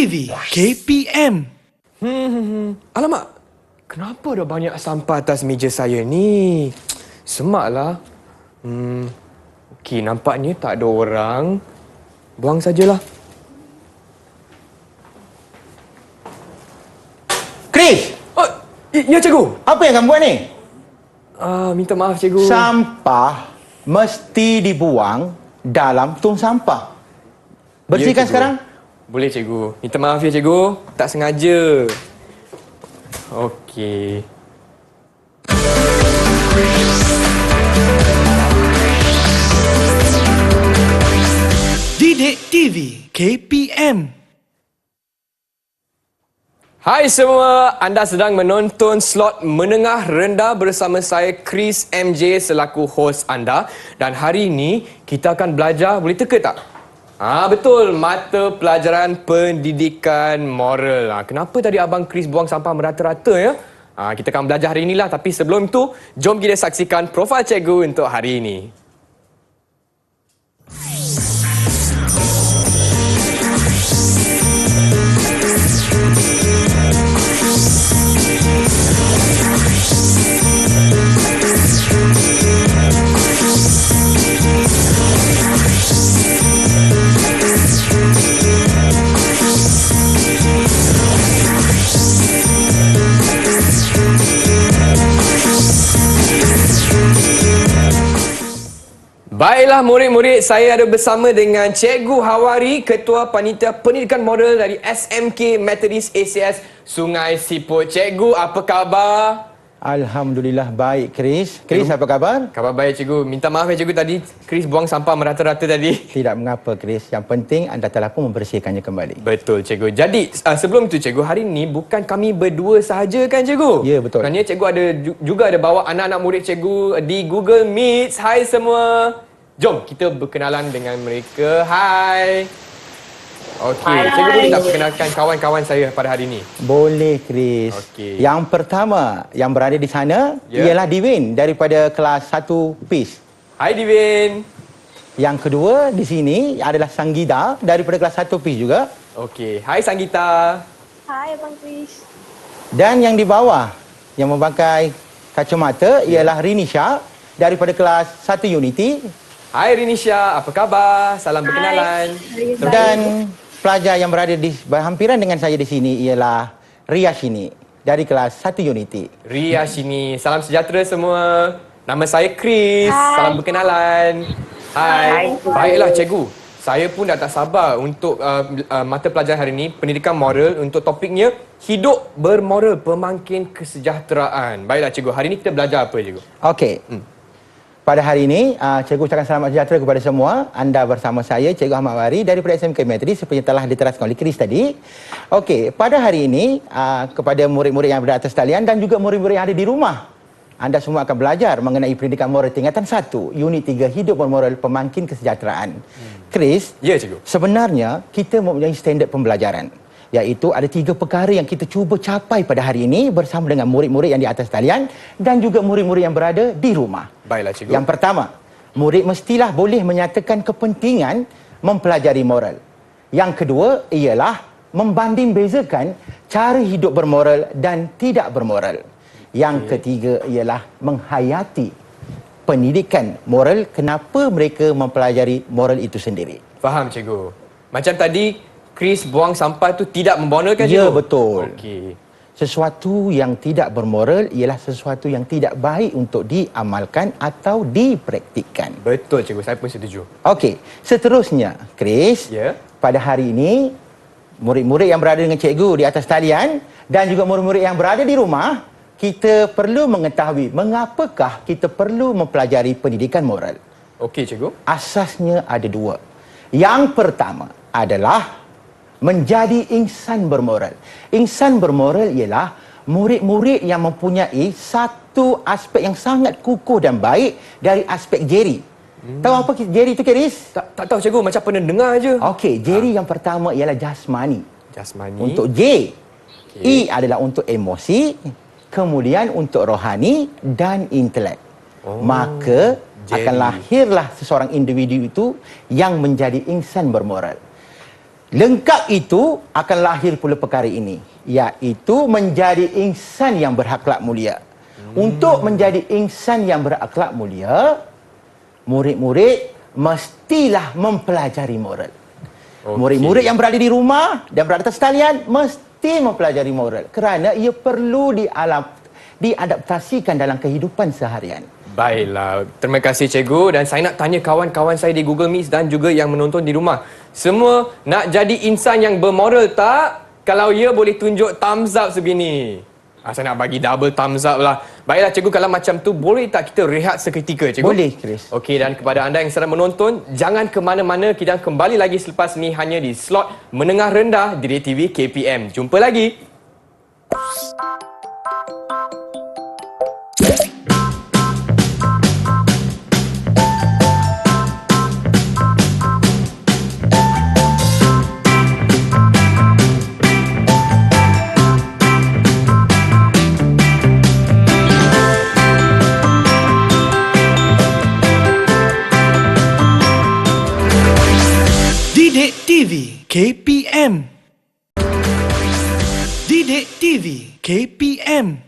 TV KPM. Alamak, kenapa ada banyak sampah atas meja saya ni? Semaklah. Okey, nampaknya tak ada orang. Buang sajalah. Chris! Oh, ya cikgu. Apa yang kamu buat ni? Minta maaf cikgu. Sampah mesti dibuang dalam tong sampah. Bersihkan cikgu. sekarang. Boleh cikgu. Minta maaf ya cikgu. Tak sengaja. Okey. Didik TV KPM. Hai semua, anda sedang menonton slot menengah rendah bersama saya Chris MJ selaku hos anda. Dan hari ini kita akan belajar, boleh teka tak? Betul, mata pelajaran pendidikan moral. Kenapa tadi Abang Chris buang sampah merata-rata ya? Kita akan belajar hari inilah, tapi sebelum itu, jom kita saksikan profil cikgu untuk hari ini. Baiklah murid-murid, saya ada bersama dengan Cikgu Hawari, Ketua Panitia Pendidikan Moral dari SMK Methodist ACS Sungai Siput. Cikgu, apa khabar? Alhamdulillah baik, Chris. Chris, apa khabar? Khabar baik cikgu. Minta maaf ya cikgu tadi Chris buang sampah merata-rata tadi. Tidak mengapa, Chris. Yang penting anda telah pun membersihkannya kembali. Betul cikgu. Jadi sebelum itu cikgu, hari ini bukan kami berdua sahaja kan cikgu? Ya, betul. Kerana cikgu juga ada bawa anak-anak murid cikgu di Google Meet. Hai semua. Jom kita berkenalan dengan mereka. Hai. Okey, cikgu boleh tak perkenalkan kawan-kawan saya pada hari ini? Boleh, Chris. Okey. Yang pertama yang berada di sana ialah Divin daripada kelas 1 PIS. Hai Divin. Yang kedua di sini adalah Sanggida daripada kelas 1 PIS juga. Okey, hai Sanggita. Hai Abang Chris. Dan yang di bawah yang memakai kacamata ialah Rinisha daripada kelas 1 Unity. Hai Rinisha, apa khabar? Salam berkenalan. Dan pelajar yang berada di berhampiran dengan saya di sini ialah Riyashini dari kelas 1 Unity. Riyashini, salam sejahtera semua. Nama saya Chris. Hai. Salam berkenalan. Hai. Baiklah cikgu. Saya pun dah tak sabar untuk mata pelajaran hari ini, pendidikan moral, untuk topiknya hidup bermoral, pemangkin kesejahteraan. Baiklah cikgu, hari ini kita belajar apa cikgu? Okey. Pada hari ini, cikgu ucapkan selamat sejahtera kepada semua. Anda bersama saya, Cikgu Ahmad Wari daripada SMK Methodist seperti yang telah diteraskan oleh Chris tadi. Okey, pada hari ini, kepada murid-murid yang berada atas talian dan juga murid-murid yang ada di rumah, anda semua akan belajar mengenai pendidikan moral tingkatan 1, Unit 3, Hidup Bermoral, Pemangkin Kesejahteraan. Chris, Ya cikgu. sebenarnya kita mempunyai standard pembelajaran, iaitu ada 3 perkara yang kita cuba capai pada hari ini bersama dengan murid-murid yang di atas talian dan juga murid-murid yang berada di rumah. Baiklah cikgu. Yang pertama, murid mestilah boleh menyatakan kepentingan mempelajari moral. Yang kedua ialah membanding bezakan cara hidup bermoral dan tidak bermoral. Yang ketiga ialah menghayati pendidikan moral, kenapa mereka mempelajari moral itu sendiri. Faham cikgu. Macam tadi Chris buang sampah tu tidak membangun kan cikgu? Ya, betul. Okey. Sesuatu yang tidak bermoral ialah sesuatu yang tidak baik untuk diamalkan atau dipraktikkan. Betul cikgu, saya pun setuju. Okey, seterusnya, Chris, Ya. pada hari ini, murid-murid yang berada dengan cikgu di atas talian dan juga murid-murid yang berada di rumah, kita perlu mengetahui mengapakah kita perlu mempelajari pendidikan moral. Okey cikgu. Asasnya ada 2. Yang pertama adalah menjadi insan bermoral. Insan bermoral ialah murid-murid yang mempunyai satu aspek yang sangat kukuh dan baik dari aspek Jerry. Tahu apa Jerry itu, Chris? Tak tahu cikgu, macam pernah dengar je. Okey, Jerry yang pertama ialah jasmani. Jasmani. Untuk J. E adalah untuk emosi, kemudian untuk rohani dan intelek. Maka Jerry. akan lahirlah seseorang individu itu yang menjadi insan bermoral. Lengkap itu akan lahir pula perkara ini, iaitu menjadi insan yang berakhlak mulia. Untuk menjadi insan yang berakhlak mulia, murid-murid mestilah mempelajari moral. Murid-murid yang berada di rumah dan berada atas talian mesti mempelajari moral kerana ia perlu diadaptasikan dalam kehidupan seharian. Baiklah, terima kasih cikgu dan saya nak tanya kawan-kawan saya di Google Meet dan juga yang menonton di rumah. Semua nak jadi insan yang bermoral tak? Kalau ya boleh tunjuk thumbs up sebegini. Saya nak bagi double thumbs up lah. Baiklah cikgu, kalau macam tu boleh tak kita rehat seketika cikgu? Boleh, Chris. Okey, dan kepada anda yang sedang menonton, jangan ke mana-mana, kita kembali lagi selepas ni hanya di slot menengah rendah di DTV KPM. Jumpa lagi. Didik TV KPM. Didik TV KPM.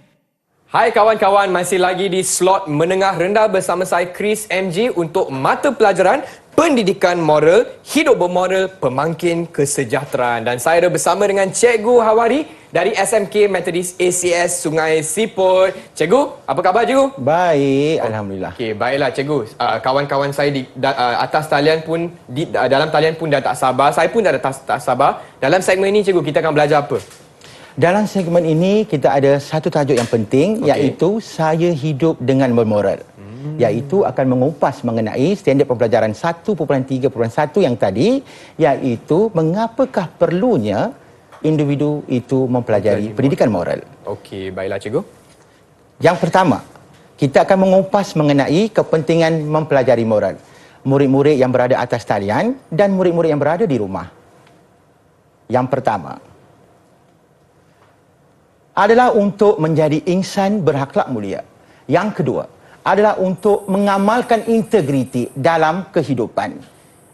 Hai kawan-kawan, masih lagi di slot menengah rendah bersama saya Chris MJ untuk mata pelajaran Pendidikan Moral, Hidup Bermoral, Pemangkin Kesejahteraan. Dan saya ada bersama dengan Cikgu Hawari dari SMK Methodist ACS Sungai Siput. Cikgu, apa khabar cikgu? Baik, Alhamdulillah. Okey, baiklah cikgu. Kawan-kawan saya di atas talian pun, dalam talian pun dah tak sabar. Saya pun dah tak sabar. Dalam segmen ini cikgu, kita akan belajar apa? Dalam segmen ini kita ada satu tajuk yang penting, iaitu Saya Hidup Dengan Bermoral. Iaitu akan mengupas mengenai standard pembelajaran 1.3.1 yang tadi, iaitu mengapakah perlunya individu itu mempelajari pendidikan moral. Okey, baiklah cikgu. Yang pertama, kita akan mengupas mengenai kepentingan mempelajari moral. Murid-murid yang berada atas talian dan murid-murid yang berada di rumah. Yang pertama adalah untuk menjadi insan berakhlak mulia. Yang kedua adalah untuk mengamalkan integriti dalam kehidupan.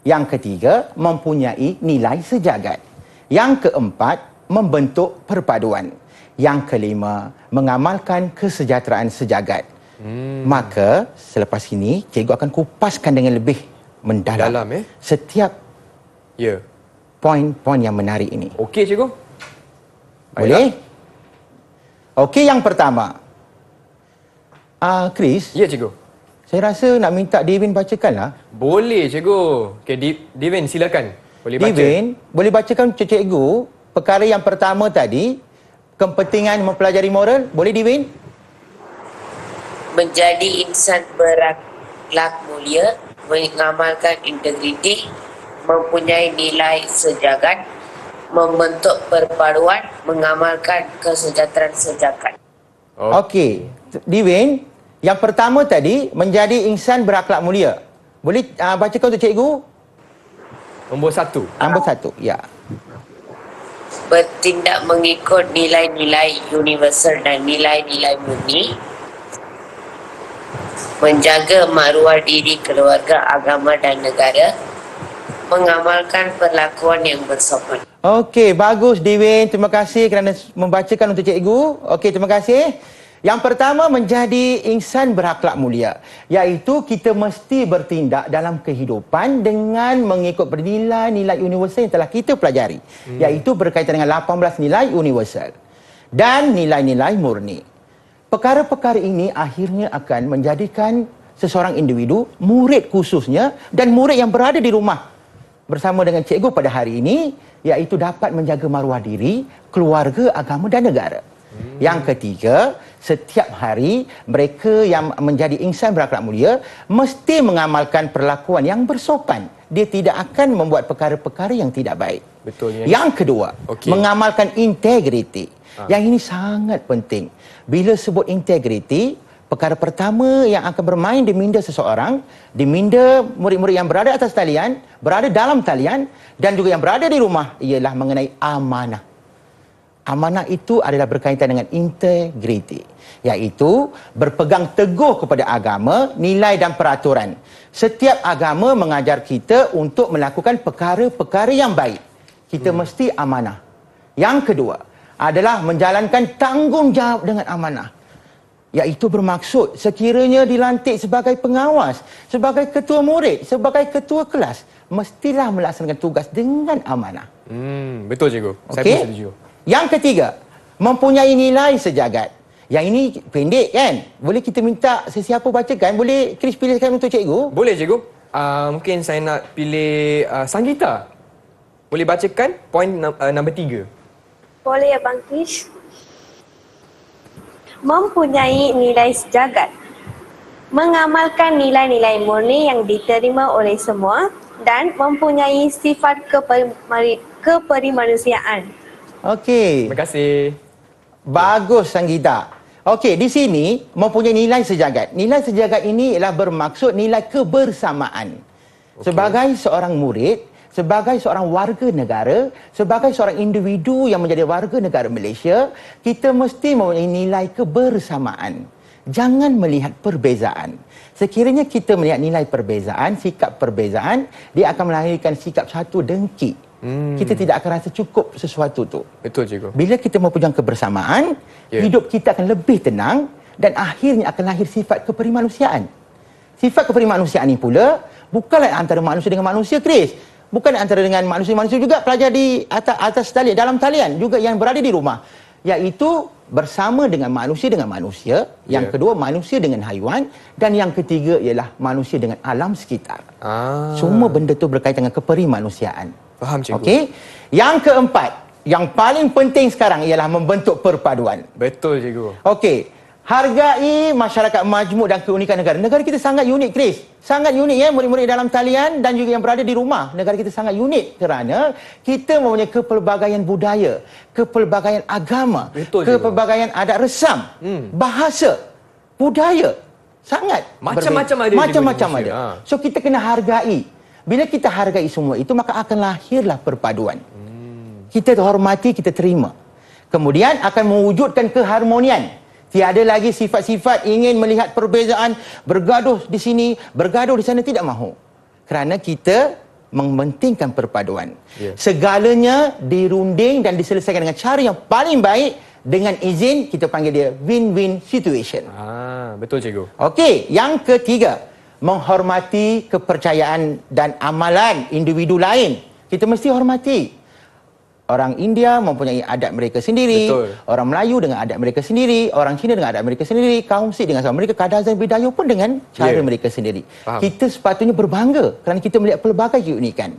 Yang ketiga, mempunyai nilai sejagat. Yang keempat, membentuk perpaduan. Yang kelima, mengamalkan kesejahteraan sejagat. Maka, selepas ini, cikgu akan kupaskan dengan lebih mendalam setiap poin-poin yang menarik ini. Okey cikgu. Boleh? Okey, yang pertama. Chris. Ya cikgu. Saya rasa nak minta Devin bacakanlah. Boleh cikgu. Okey, Devin silakan. Boleh baca. Devin, boleh bacakan cikgu perkara yang pertama tadi, kepentingan mempelajari moral. Boleh Devin? Menjadi insan berakhlak mulia, mengamalkan integriti, mempunyai nilai sejagat, membentuk perpaduan, mengamalkan kesejahteraan sejagat. Okey. Devin, yang pertama tadi, menjadi insan berakhlak mulia. Boleh bacakan untuk cikgu? Nombor 1. Nombor 1, ya. Bertindak mengikut nilai-nilai universal dan nilai-nilai murni, menjaga maruah diri keluarga, agama dan negara, mengamalkan perlakuan yang bersopan. Okey, bagus Devin. Terima kasih kerana membacakan untuk cikgu. Okey, terima kasih. Yang pertama, menjadi insan berakhlak mulia, iaitu kita mesti bertindak dalam kehidupan dengan mengikut nilai-nilai universal yang telah kita pelajari, iaitu berkaitan dengan 18 nilai universal dan nilai-nilai murni. Perkara-perkara ini akhirnya akan menjadikan seseorang individu, murid khususnya dan murid yang berada di rumah bersama dengan cikgu pada hari ini, iaitu dapat menjaga maruah diri, keluarga, agama dan negara. Yang ketiga, setiap hari mereka yang menjadi insan berakhlak mulia mesti mengamalkan perlakuan yang bersopan. Dia tidak akan membuat perkara-perkara yang tidak baik. Betul. Yang kedua, mengamalkan integriti. Yang ini sangat penting. Bila sebut integriti, perkara pertama yang akan bermain di minda seseorang, di minda murid-murid yang berada atas talian, berada dalam talian dan juga yang berada di rumah, ialah mengenai amanah. Amanah itu adalah berkaitan dengan integriti, iaitu berpegang teguh kepada agama, nilai dan peraturan. Setiap agama mengajar kita untuk melakukan perkara-perkara yang baik. Kita mesti amanah. Yang kedua adalah menjalankan tanggungjawab dengan amanah. Iaitu bermaksud sekiranya dilantik sebagai pengawas, sebagai ketua murid, sebagai ketua kelas, mestilah melaksanakan tugas dengan amanah. Betul cikgu. Saya Okey? pun setuju. Yang ketiga, mempunyai nilai sejagat. Yang ini pendek kan? Boleh kita minta sesiapa bacakan? Boleh Chris pilihkan untuk cikgu? Boleh cikgu. Mungkin saya nak pilih Sanggita. Boleh bacakan poin nombor 3. Boleh Abang Krish. Mempunyai nilai sejagat. Mengamalkan nilai-nilai murni yang diterima oleh semua dan mempunyai sifat keperimanusiaan. Okey. Terima kasih. Bagus Sanggita. Okey, di sini mempunyai nilai sejagat. Nilai sejagat ini ialah bermaksud nilai kebersamaan. Sebagai seorang murid, sebagai seorang warga negara, sebagai seorang individu yang menjadi warga negara Malaysia, kita mesti mempunyai nilai kebersamaan. Jangan melihat perbezaan. Sekiranya kita melihat nilai perbezaan, sikap perbezaan, dia akan melahirkan sikap satu dengki. Kita tidak akan rasa cukup sesuatu tu. Betul cikgu. Bila kita mempunyai kebersamaan, hidup kita akan lebih tenang dan akhirnya akan lahir sifat keperimanusiaan. Sifat keperimanusiaan ini pula bukanlah antara manusia dengan manusia, Chris. Bukan antara dengan manusia-manusia juga, pelajar di atas talian, dalam talian juga yang berada di rumah. Iaitu bersama dengan manusia. Yang kedua, manusia dengan haiwan. Dan yang ketiga ialah manusia dengan alam sekitar. Semua benda tu berkaitan dengan keperimanusiaan. Faham cikgu. Okey. Yang keempat, yang paling penting sekarang ialah membentuk perpaduan. Betul cikgu. Okey. Hargai masyarakat majmuk dan keunikan negara. Negara kita sangat unik, Chris. Sangat unik ya, murid-murid dalam talian dan juga yang berada di rumah. Negara kita sangat unik kerana kita mempunyai kepelbagaian budaya, kepelbagaian agama, Betul, kepelbagaian adat resam, bahasa, budaya. Sangat Macam-macam ada, Macam-macam cikgu, di ada. Malaysia. So kita kena hargai. Bila kita hargai semua itu, maka akan lahirlah perpaduan. Kita hormati, kita terima. Kemudian akan mewujudkan keharmonian. Tiada lagi sifat-sifat ingin melihat perbezaan, bergaduh di sini, bergaduh di sana, tidak mahu. Kerana kita mementingkan perpaduan. Segalanya dirunding dan diselesaikan dengan cara yang paling baik, dengan izin kita panggil dia win-win situation. Betul cikgu. Okey, yang ketiga, menghormati kepercayaan dan amalan individu lain. Kita mesti hormati. Orang India mempunyai adat mereka sendiri. Betul. Orang Melayu dengan adat mereka sendiri. Orang Cina dengan adat mereka sendiri. Kaum Sikh dengan sama mereka. Kadazan Bidayuh pun dengan cara mereka sendiri. Faham. Kita sepatutnya berbangga kerana kita melihat pelbagai keunikan.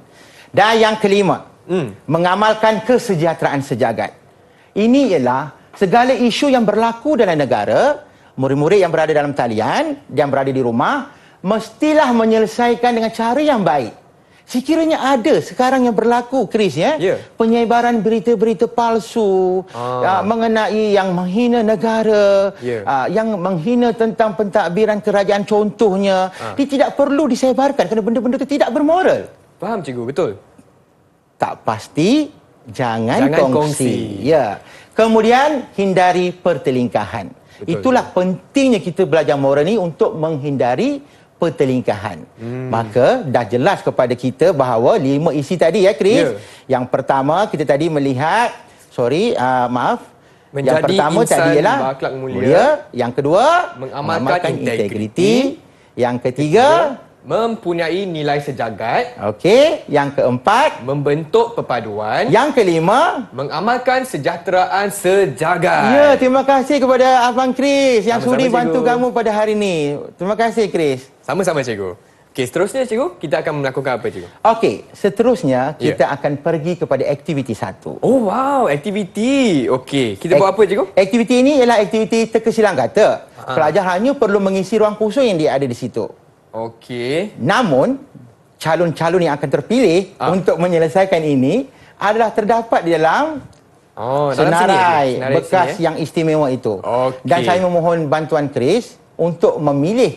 Dan yang kelima, mengamalkan kesejahteraan sejagat. Ini ialah segala isu yang berlaku dalam negara, murid-murid yang berada dalam talian, yang berada di rumah, mestilah menyelesaikan dengan cara yang baik. Sekiranya ada sekarang yang berlaku, Chris, penyebaran berita-berita palsu, mengenai yang menghina negara, yang menghina tentang pentadbiran kerajaan contohnya, dia tidak perlu disebarkan kerana benda-benda itu tidak bermoral. Faham cikgu, betul. Tak pasti, jangan kongsi. Ya. Kemudian hindari pertelingkahan. Itulah pentingnya kita belajar moral ni untuk menghindari pertelingkahan. Maka dah jelas kepada kita bahawa 5 isi tadi ya, Chris. Yang pertama kita tadi melihat, yang pertama insan tadi ialah berakhlak mulia. Yang kedua, mengamalkan integriti. Yang ketiga, mempunyai nilai sejagat. okey. Yang keempat, Membentuk perpaduan. yang kelima, Mengamalkan sejahteraan sejagat. ya, terima kasih kepada Abang Chris yang Sama-sama, sudi bantu cikgu. kamu pada hari ini. Terima kasih, Chris. Sama-sama cikgu. Okey, seterusnya cikgu, kita akan melakukan apa cikgu? Okey, seterusnya kita akan pergi kepada aktiviti 1. Oh wow, aktiviti. Okey, kita buat apa cikgu? Aktiviti ini ialah aktiviti terkesilang kata. Pelajar hanya perlu mengisi ruang kosong yang dia ada di situ. Okey. Namun, calon-calon yang akan terpilih untuk menyelesaikan ini adalah terdapat di dalam Dalam senarai sini, bekas sini, yang istimewa itu. Okey. Dan saya memohon bantuan Chris untuk memilih,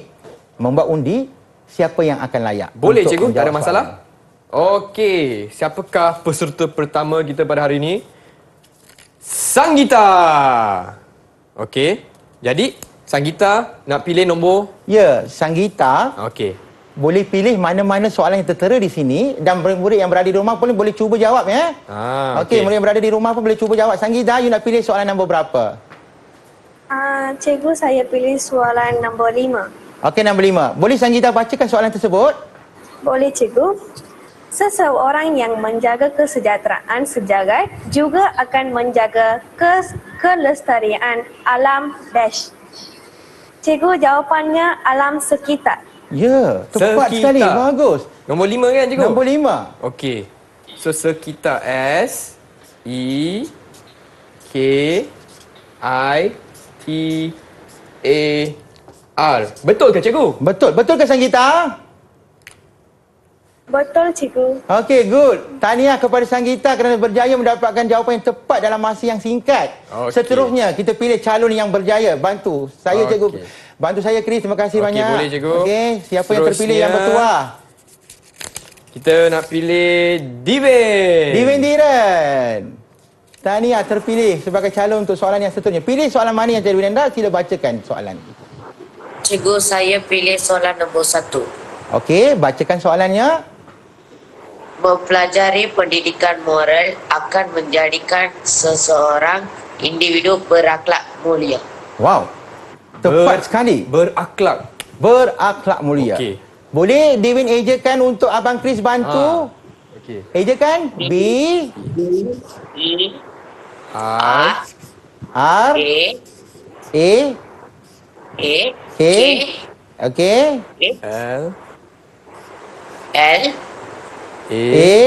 membuat undi siapa yang akan layak. Boleh untuk cikgu, tak ada menjawab masalah. soalan. Okey, siapakah peserta pertama kita pada hari ini? Sanggita. Okey, jadi Sanggita nak pilih nombor. Ya, Sanggita. Okey. boleh pilih mana-mana soalan yang tertera di sini dan murid yang berada di rumah pun boleh cuba jawab ya. Okey, murid yang berada di rumah pun boleh cuba jawab. Sanggida, you nak pilih soalan nombor berapa? Cikgu, saya pilih soalan nombor 5. Okey, nombor 5. Boleh Sanggida bacakan soalan tersebut? Boleh, cikgu. Seseorang yang menjaga kesejahteraan sejagat juga akan menjaga kelestarian alam dash. Cikgu, jawapannya alam sekitar. Ya, tepat sekali. Bagus. Nombor 5 kan cikgu? Nombor 5. Okey. So sekitar S E K I T A R. Betul ke cikgu? Betul. Betul ke Sanggita? Betul, cikgu. Okey, good. Tahniah kepada Sanggita kerana berjaya mendapatkan jawapan yang tepat dalam masa yang singkat. Okey. Seterusnya, kita pilih calon yang berjaya. Bantu saya, Okey. cikgu. Bantu saya, Chris. Terima kasih banyak. Boleh, cikgu. Okey, siapa yang terpilih yang Seterusnya, bertuah? Kita nak pilih Divin. Divin Diren. Tahniah terpilih sebagai calon untuk soalan yang seterusnya. Pilih soalan mana yang Cikgu Nanda, sila bacakan soalan. Cikgu, saya pilih soalan nombor 1. Okey, bacakan soalannya. Mempelajari pendidikan moral akan menjadikan seseorang individu berakhlak mulia. Wow. Tepat sekali. Berakhlak. Berakhlak mulia. Okey. Boleh Divin ejakan untuk Abang Chris bantu? Okey. Ejakan B E R R A A A K. Okey. L L A A.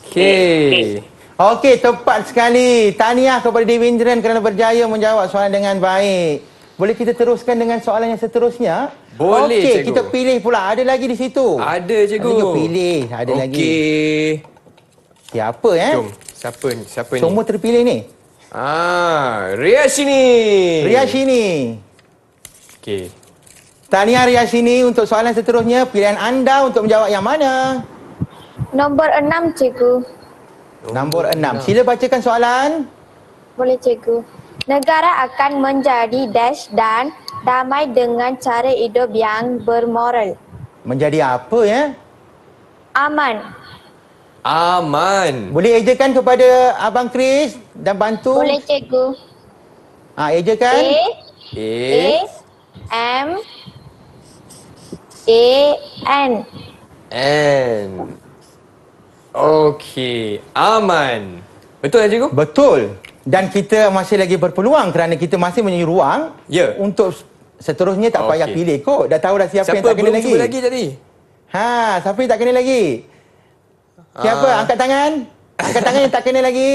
K. Okey, tepat sekali. Tahniah kepada Divin Diren kerana berjaya menjawab soalan dengan baik. Boleh kita teruskan dengan soalan yang seterusnya? Boleh, Okey, cikgu. kita pilih pula. Ada lagi di situ. Ada cikgu. Kita pilih. Ada lagi. Okey. Siapa Jom. Siapa ni? Semua terpilih ni. Riashini. Riashini. Okey. Tahniah Riashini untuk soalan seterusnya. Pilihan anda untuk menjawab yang mana? Nombor 6, cikgu. Nombor 6. Sila bacakan soalan. Boleh, cikgu. Negara akan menjadi dash dan damai dengan cara hidup yang bermoral. Menjadi apa ya? Aman. Aman. Boleh ejakan kepada Abang Chris dan bantu? Boleh, cikgu. Ejakan. M A N. N. Okey. Aman. Betul tak cikgu? Betul. Dan kita masih lagi berpeluang kerana kita masih mempunyai ruang untuk seterusnya tak payah pilih kot. Dah tahu dah siapa yang tak kena lagi. Siapa belum cuba lagi tadi? Siapa yang tak kena lagi? Siapa? Angkat tangan. Angkat tangan yang tak kena lagi.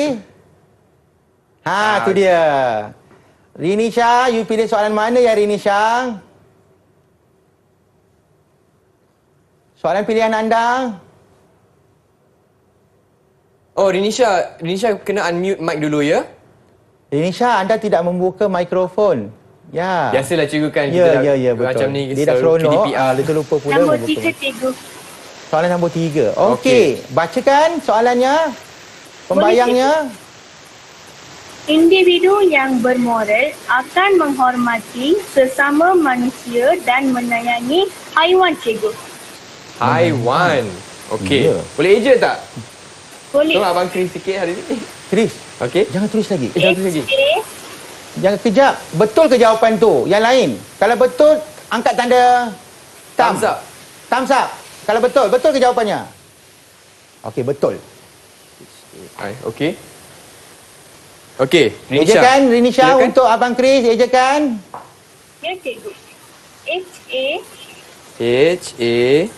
Tu dia. Rinisha, you pilih soalan mana ya Rinisha? Soalan pilihan anda? Oh, Rinisha kena unmute mic dulu ya? Rinisha, anda tidak membuka mikrofon. Ya. Biasalah cikgu kan Ya, betul. macam ni Dia dah selalu seronok. PDPR. Dia terlupa pula. Nombor membuka 3, cikgu. Soalan nombor 3. Okey. Bacakan soalannya. Pembayangnya. Individu yang bermoral akan menghormati sesama manusia dan menyayangi haiwan, cikgu. Haiwan. Okey. Ya. Boleh eja tak? Boleh. Tolong abang Chris sikit hari ni. Chris, Okey. jangan tulis lagi. Jangan tulis lagi. A Jangan kejap. Betul ke jawapan tu? Yang lain. Kalau betul, angkat tanda thumb. Thumbs up. Thumbs up. Kalau betul, betul ke jawapannya? Okey, betul. Okey. Okey, Ejakan Rinisha Silakan. untuk Abang Chris. Ejakan. Ya, cikgu. H-A H-A-I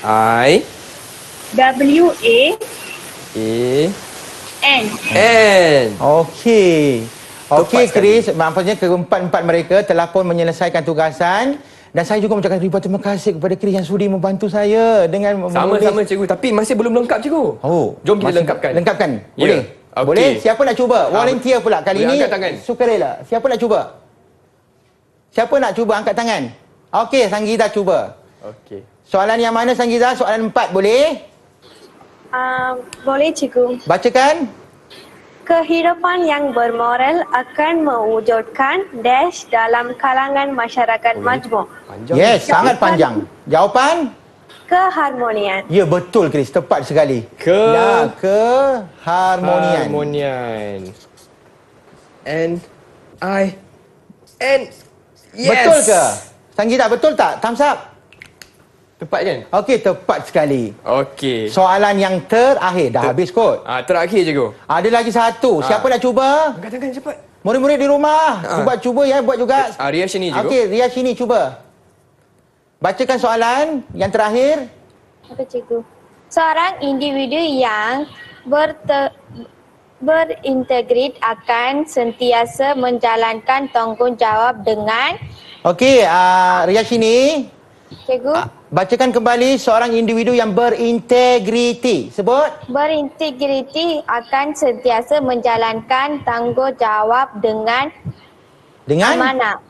I W-A A N. N. Okey. Okey Tepat Chris, maksudnya keempat-empat mereka telah pun menyelesaikan tugasan dan saya juga mengucapkan ribuan terima kasih kepada Chris yang sudi membantu saya dengan Sama-sama cikgu, tapi masih belum lengkap cikgu. Oh, Jom kita masih- lengkapkan. Lengkapkan. Ya. Boleh? Okey. Boleh? Siapa nak cuba? Volunteer pula kali boleh ini. angkat tangan. Sukarela. Siapa nak cuba? Siapa nak cuba angkat tangan? Okey, Sanggita cuba. Okey. Soalan yang mana Sanggita? Soalan 4 boleh? Boleh, cikgu. Bacakan. Kehidupan yang bermoral akan mewujudkan dash dalam kalangan masyarakat majmuk. Panjang. Yes, sangat panjang. Jawapan? Keharmonian. Ya, betul Chris. Tepat sekali. Keharmonian. Harmonian. And yes. Betul ke? Sanggita, betul tak? Thumbs up. Tepat kan? Okey, tepat sekali. Okey. Soalan yang terakhir. Dah habis kot. Terakhir cikgu. Ada lagi satu. Siapa nak cuba? Angkat tangan cepat. Murid-murid di rumah. Cuba ya, buat juga. Ria sini cikgu. Okey, Ria sini cuba. Bacakan soalan yang terakhir. Apa cikgu? Seorang individu yang berintegrit akan sentiasa menjalankan tanggungjawab dengan Okey, Ria sini. cikgu Bacakan kembali seorang individu yang berintegriti. Sebut. berintegriti akan sentiasa menjalankan tanggungjawab dengan amanah.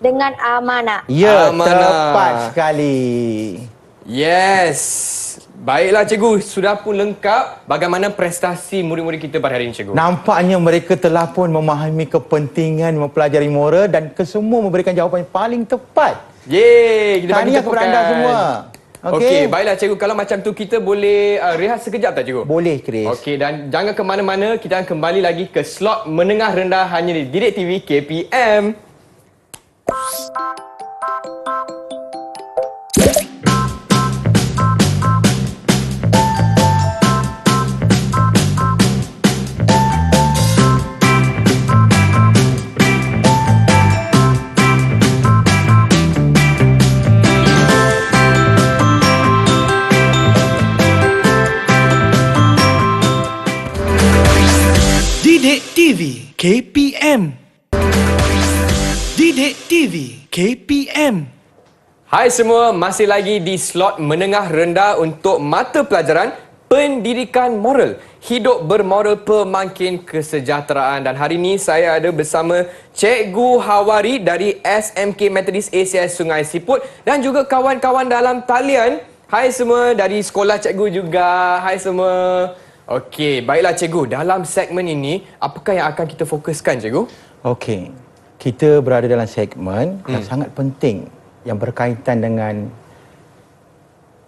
Dengan amanah. Ya, Amanah. tepat sekali. Yes. Baiklah cikgu, sudah pun lengkap bagaimana prestasi murid-murid kita pada hari ini cikgu. Nampaknya mereka telah pun memahami kepentingan mempelajari moral dan kesemua memberikan jawapan yang paling tepat. Yeay, kita bagi Tahniah kepada anda semua. Okey, baiklah cikgu, kalau macam tu kita boleh rehat sekejap tak cikgu? Boleh, Chris. Okey, dan jangan ke mana-mana, kita akan kembali lagi ke slot menengah rendah hanya di Didik TV KPM. Didik TV KPM. Didik TV KPM. Hai semua, masih lagi di slot menengah rendah untuk mata pelajaran Pendidikan Moral. Hidup bermoral pemangkin kesejahteraan. Dan hari ini saya ada bersama Cikgu Hawari dari SMK Methodist ACS Sungai Siput dan juga kawan-kawan dalam talian. Hai semua, dari sekolah cikgu juga. Hai semua. Okey, baiklah cikgu. Dalam segmen ini, apakah yang akan kita fokuskan cikgu? Okey. Kita berada dalam segmen yang sangat penting yang berkaitan dengan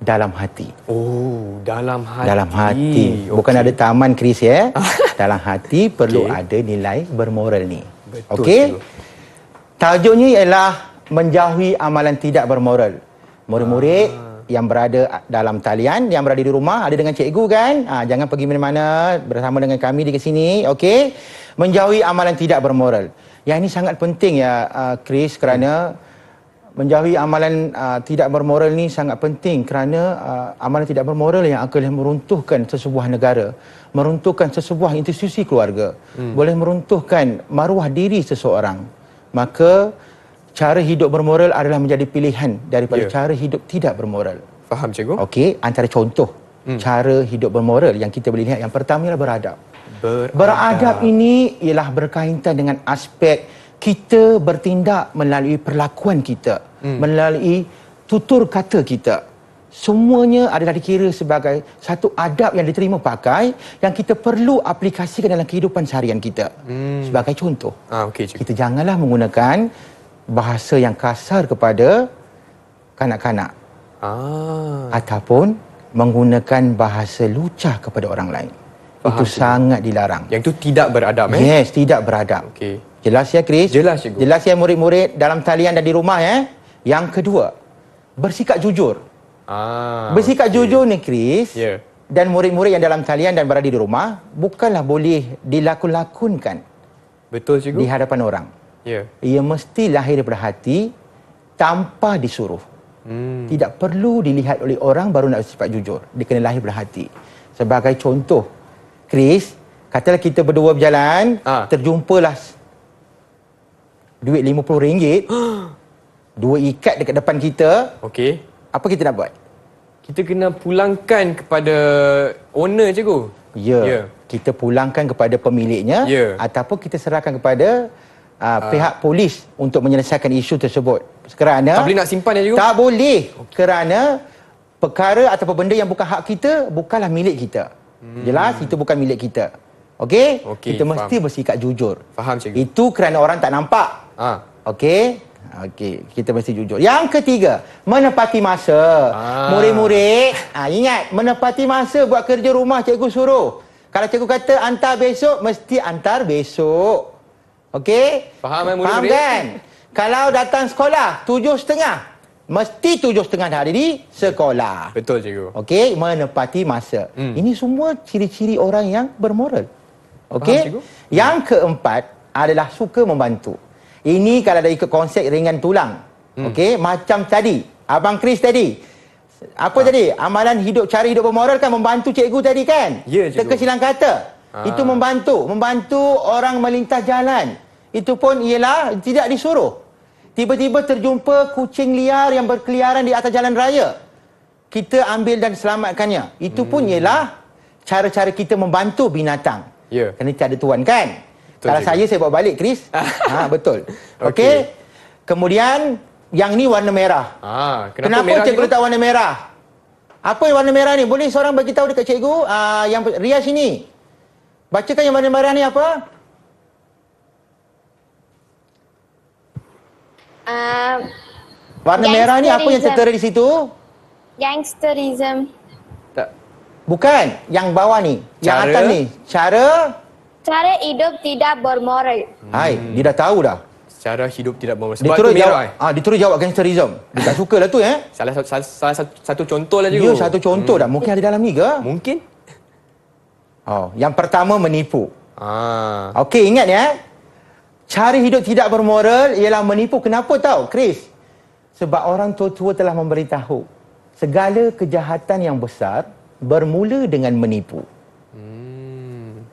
dalam hati. Oh, dalam hati. Dalam hati. Bukan ada taman, Chris ya. Dalam hati perlu ada nilai bermoral ni. Betul, Okey? cikgu. Tajuknya ialah menjauhi amalan tidak bermoral. Murid-murid yang berada dalam talian, yang berada di rumah, ada dengan cikgu kan? Jangan pergi mana-mana, bersama dengan kami di sini, okey? Menjauhi amalan tidak bermoral. Yang ini sangat penting ya, Chris, kerana menjauhi amalan tidak bermoral ni sangat penting kerana amalan tidak bermoral yang akan meruntuhkan sesebuah negara, meruntuhkan sesebuah institusi keluarga, boleh meruntuhkan maruah diri seseorang. Maka cara hidup bermoral adalah menjadi pilihan daripada cara hidup tidak bermoral. Faham cikgu? Okey, antara contoh cara hidup bermoral yang kita boleh lihat, yang pertama ialah beradab. Beradab ini ialah berkaitan dengan aspek kita bertindak melalui perlakuan kita, melalui tutur kata kita. Semuanya adalah dikira sebagai satu adab yang diterima pakai yang kita perlu aplikasikan dalam kehidupan seharian kita. Sebagai contoh, Okey cikgu. kita janganlah menggunakan bahasa yang kasar kepada kanak-kanak ataupun menggunakan bahasa lucah kepada orang lain. Itu sangat dilarang. Yang itu tidak beradab Yes, tidak beradab. Okey. Jelas ya, Chris? Jelas, cikgu. Jelas ya, murid-murid dalam talian dan di rumah ya. Yang kedua, bersikap jujur. Bersikap jujur ni, Chris, Ya. dan murid-murid yang dalam talian dan berada di rumah bukanlah boleh dilakon-lakonkan Betul cikgu? di hadapan orang. Ya. Ia mesti lahir daripada hati tanpa disuruh. Tidak perlu dilihat oleh orang baru nak bersifat jujur. Dia kena lahir daripada hati. Sebagai contoh, Chris, katalah kita berdua berjalan, terjumpalah duit RM50, dua ikat dekat depan kita. Okey. Apa kita nak buat? Kita kena pulangkan kepada owner cikgu. Ya. Kita pulangkan kepada pemiliknya ataupun kita serahkan kepada pihak polis untuk menyelesaikan isu tersebut. Kerana Tak boleh nak simpan ya cikgu? Tak boleh. Kerana perkara ataupun benda yang bukan hak kita bukanlah milik kita. Jelas itu bukan milik kita. Okey? Okey, Kita mesti bersikap jujur. Faham, cikgu. Itu kerana orang tak nampak. Okey? Okey, kita mesti jujur. Yang ketiga, menepati masa. Murid-murid, ingat, menepati masa buat kerja rumah cikgu suruh. Kalau cikgu kata hantar besok, mesti hantar besok. Okey? Faham, Faham murid-murid? kan? Kalau datang sekolah 7.30, mesti 7.30 dah ada di sekolah. Betul, cikgu. Okey, menepati masa. Ini semua ciri-ciri orang yang bermoral. Okey? cikgu. Yang keempat adalah suka membantu. Ini kalau dah ikut konsep ringan tulang. Okey, macam tadi, Abang Chris tadi. Apa tadi? Amalan hidup, cara hidup bermoral kan membantu cikgu tadi kan? Ya, cikgu. Teka silang kata. Itu membantu orang melintas jalan. Itu pun ialah tidak disuruh. Tiba-tiba terjumpa kucing liar yang berkeliaran di atas jalan raya. Kita ambil dan selamatkannya. Itu pun ialah cara-cara kita membantu binatang. Ya. Kerana tiada tuan kan? Betul, Kalau cikgu. saya bawa balik, Chris. Betul. Okey. Okey. Kemudian, yang ni warna merah. Kenapa Kenapa merah, cikgu letak warna merah? Apa yang warna merah ni? Boleh seorang bagi tahu dekat cikgu? Yang Ria sini. Bacakan yang warna merah ni apa? Warna merah ni apa yang tertera di situ? Gangsterism. Tak. Bukan. Yang bawah ni. Yang Cara? atas ni. Cara hidup tidak bermoral. Hai, dia dah tahu dah. Cara hidup tidak bermoral. Dia Sebab terus tu jawab. merah. Dia terus jawab gangsterism. Dia tak suka lah tu Salah satu contoh lah, cikgu. Dia satu contoh dah. Mungkin ada dalam ni ke? Mungkin. Yang pertama menipu. Ah. Okey, ingat ya. Cara hidup tidak bermoral ialah menipu. Kenapa tahu, Chris? Sebab orang tua-tua telah memberitahu segala kejahatan yang besar bermula dengan menipu.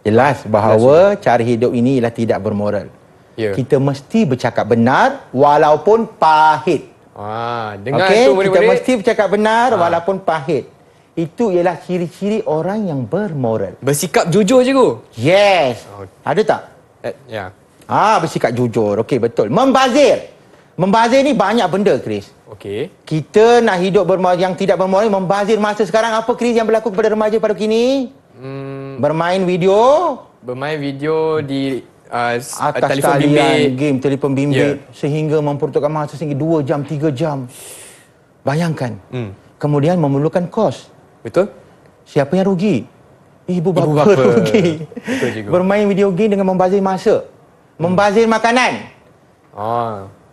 Jelas bahawa cara hidup ini ialah tidak bermoral. Ya. Kita mesti bercakap benar walaupun pahit. Dengar Okey, tu kita murid-murid. mesti bercakap benar walaupun pahit. Itu ialah ciri-ciri orang yang bermoral. Bersikap jujur, cikgu. Yes. Ada tak? Ya. Bersikap jujur. Okey, betul. Membazir. Membazir ni banyak benda, Chris. Okey. Kita nak hidup yang tidak bermoral, membazir masa. Sekarang apa, Chris, yang berlaku kepada remaja pada kini? Bermain video. Bermain video di Atas telefon talian, bimbit. game telefon bimbit. Ya. Sehingga memperuntukkan masa sehingga 2 jam, 3 jam. Bayangkan. Kemudian memerlukan kos. Betul? Siapa yang rugi? Ibu bapa, bapa. rugi. Betul, cikgu. Bermain video game dengan membazir masa. Membazir makanan.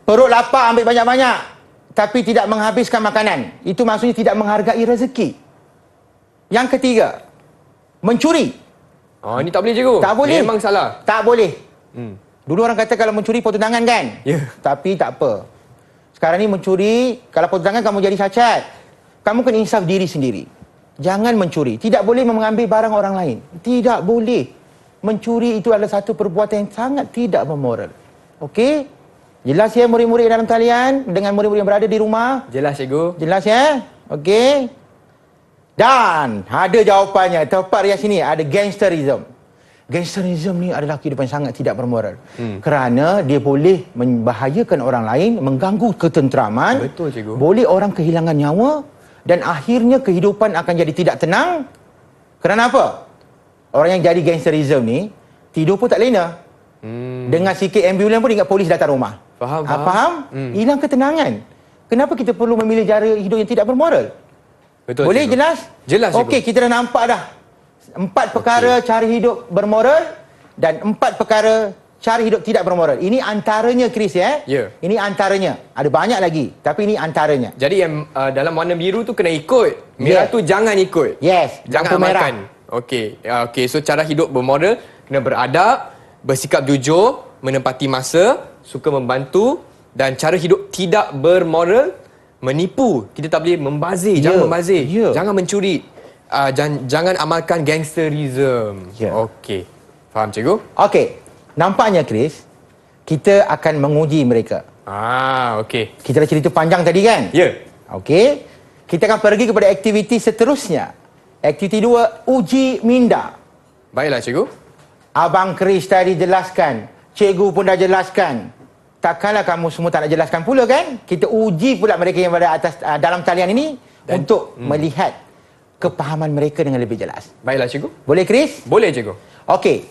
Perut lapar ambil banyak-banyak tapi tidak menghabiskan makanan. Itu maksudnya tidak menghargai rezeki. Yang ketiga, mencuri. Ini tak boleh, cikgu. Tak boleh. Memang salah. Tak boleh. Dulu orang kata kalau mencuri potong tangan kan? Ya. Tapi tak apa. Sekarang ni mencuri, kalau potong tangan kamu jadi cacat. Kamu kena insaf diri sendiri. Jangan mencuri. Tidak boleh mengambil barang orang lain. Tidak boleh. Mencuri itu adalah satu perbuatan yang sangat tidak bermoral. Okey? Jelas ya murid-murid dalam talian dengan murid-murid yang berada di rumah? Jelas, cikgu. Jelas ya? Okey. Dan ada jawapannya. Tepat Ria sini ada gangsterism. Gangsterism ni adalah kehidupan yang sangat tidak bermoral. Kerana dia boleh membahayakan orang lain, mengganggu ketenteraman. Betul, cikgu. Boleh orang kehilangan nyawa dan akhirnya kehidupan akan jadi tidak tenang. Kerana apa? Orang yang jadi gangsterism ni tidur pun tak lena. Dengar sikit ambulan pun ingat polis datang rumah. Faham. Faham? Hilang ketenangan. Kenapa kita perlu memilih cara hidup yang tidak bermoral? Betul, Boleh cikgu. jelas? Jelas, cikgu. Okey, kita dah nampak dah. 4 perkara cara hidup bermoral dan 4 perkara cara hidup tidak bermoral. Ini antaranya, Chris ya. Ya. Ini antaranya. Ada banyak lagi, tapi ini antaranya. Jadi yang dalam warna biru tu kena ikut. Merah Yes. tu jangan ikut. Yes, Jangan lampu merah. amalkan. Okey. Okey, so cara hidup bermoral kena beradab, bersikap jujur, menempati masa, suka membantu dan cara hidup tidak bermoral menipu. Kita tak boleh membazir, Ya, jangan membazir. ya. Jangan mencuri. Jangan amalkan gangsterism. Ya. Okey. Faham, cikgu? Okey. Nampaknya, Chris, kita akan menguji mereka. Okey. Kita dah cerita panjang tadi kan? Ya. Okey. Kita akan pergi kepada aktiviti seterusnya. Aktiviti 2, uji minda. Baiklah, cikgu. Abang Chris tadi jelaskan. Cikgu pun dah jelaskan. Takkanlah kamu semua tak nak jelaskan pula kan? Kita uji pula mereka yang berada atas dalam talian ini untuk melihat kepahaman mereka dengan lebih jelas. Baiklah, cikgu. Boleh, Chris? Boleh, cikgu. Okey.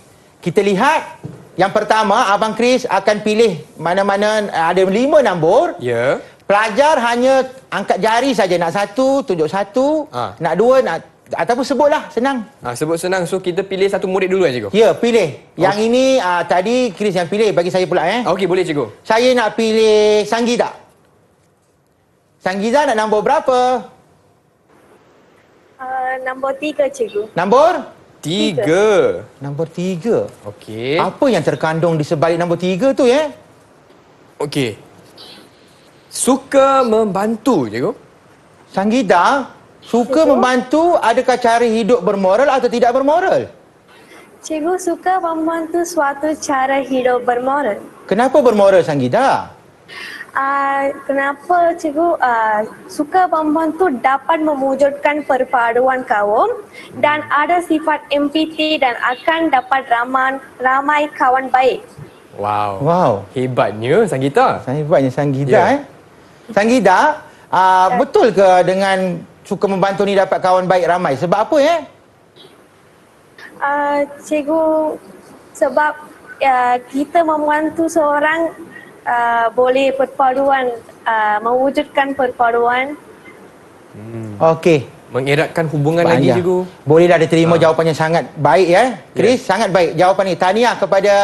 kita lihat yang pertama Abang Chris akan pilih mana-mana ada 5 nombor. Ya. Pelajar hanya angkat jari saja, nak 1 tunjuk 1, nak 2 nak ataupun sebutlah, senang. Sebut senang. So kita pilih satu murid dulu cikgu. Ya, pilih. Yang ini tadi Chris yang pilih, bagi saya pula Okey, boleh cikgu. Saya nak pilih Sanggida. Sanggida nak nombor berapa? Nombor 3 cikgu. Nombor? 3. Nombor 3. Okey. Apa yang terkandung di sebalik nombor 3 tu Okey. Suka membantu cikgu. Sanggida, suka membantu, adakah cara hidup bermoral atau tidak bermoral? Cikgu suka membantu suatu cara hidup bermoral. Kenapa bermoral Sanggida? Kenapa cikgu suka membantu dapat mewujudkan perpaduan kaum dan ada sifat empati dan akan dapat ramai kawan baik. Wow. Hebatnya Sanggita. Hebatnya Sanggida Sanggida, betul ke dengan suka membantu ni dapat kawan baik ramai? Sebab apa Cikgu, sebab kita membantu seorang boleh perpaduan, mewujudkan perpaduan. Okey. Mengeratkan hubungan lagi cikgu. Bolehlah dia terima jawapannya sangat baik Chris, sangat baik jawapan ni. Tahniah kepada